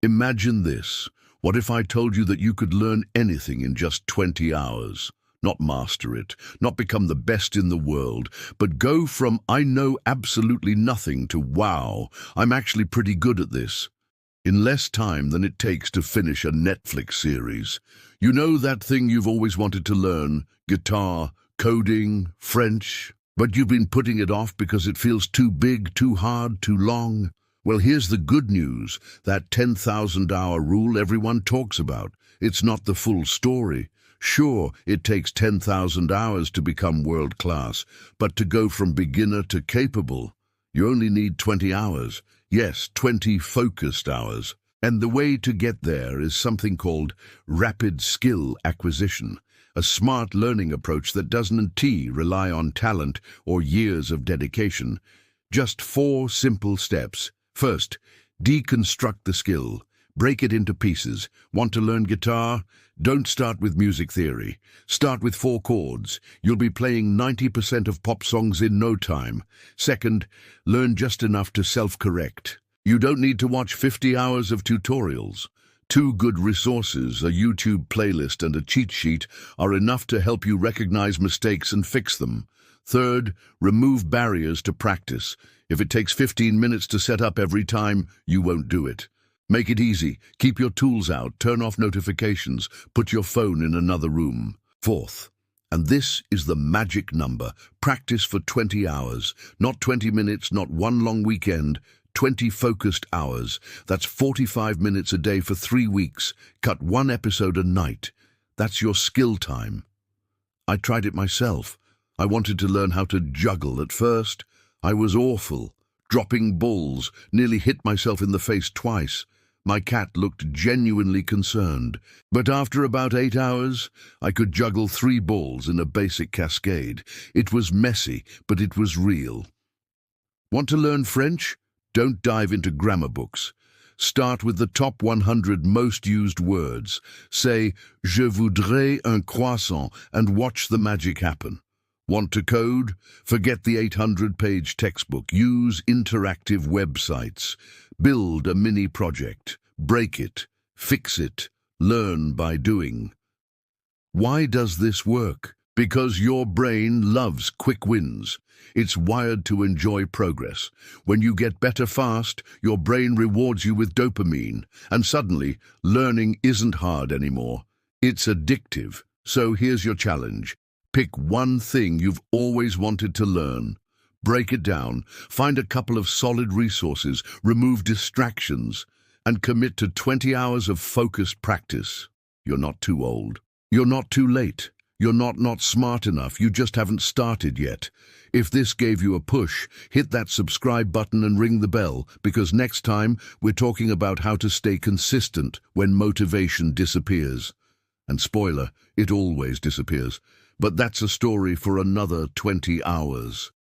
Imagine this. What if I told you that you could learn anything in just 20 hours? Not master it, not become the best in the world, but go from I know absolutely nothing to wow, I'm actually pretty good at this. In less time than it takes to finish a Netflix series. You know that thing you've always wanted to learn, guitar, coding, French, but you've been putting it off because it feels too big, too hard, too long? Well, here's the good news, that 10,000-hour rule everyone talks about. It's not the full story. Sure, it takes 10,000 hours to become world-class, but to go from beginner to capable, you only need 20 hours. Yes, 20 focused hours. And the way to get there is something called rapid skill acquisition, a smart learning approach that doesn't rely on talent or years of dedication. Just 4 simple steps. First, deconstruct the skill. Break it into pieces. Want to learn guitar? Don't start with music theory. Start with 4 chords. You'll be playing 90% of pop songs in no time. Second, learn just enough to self-correct. You don't need to watch 50 hours of tutorials. 2 good resources, a YouTube playlist and a cheat sheet, are enough to help you recognize mistakes and fix them. Third, remove barriers to practice. If it takes 15 minutes to set up every time, you won't do it. Make it easy. Keep your tools out, turn off notifications, put your phone in another room. Fourth, and this is the magic number, practice for 20 hours. Not 20 minutes, not one long weekend, 20 focused hours. That's 45 minutes a day for 3 weeks. Cut 1 episode a night. That's your skill time. I tried it myself. I wanted to learn how to juggle at first. I was awful, dropping balls, nearly hit myself in the face twice. My cat looked genuinely concerned. But after about 8 hours, I could juggle 3 balls in a basic cascade. It was messy, but it was real. Want to learn French? Don't dive into grammar books. Start with the top 100 most used words. Say, "Je voudrais un croissant," and watch the magic happen. Want to code? Forget the 800-page textbook. Use interactive websites. Build a mini project. Break it. Fix it. Learn by doing. Why does this work? Because your brain loves quick wins. It's wired to enjoy progress. When you get better fast, your brain rewards you with dopamine, and suddenly, learning isn't hard anymore. It's addictive. So here's your challenge. Pick one thing you've always wanted to learn. Break it down, find a couple of solid resources, remove distractions, and commit to 20 hours of focused practice. You're not too old. You're not too late. You're not smart enough. You just haven't started yet. If this gave you a push, hit that subscribe button and ring the bell, because next time we're talking about how to stay consistent when motivation disappears. And spoiler, it always disappears. But that's a story for another 20 hours.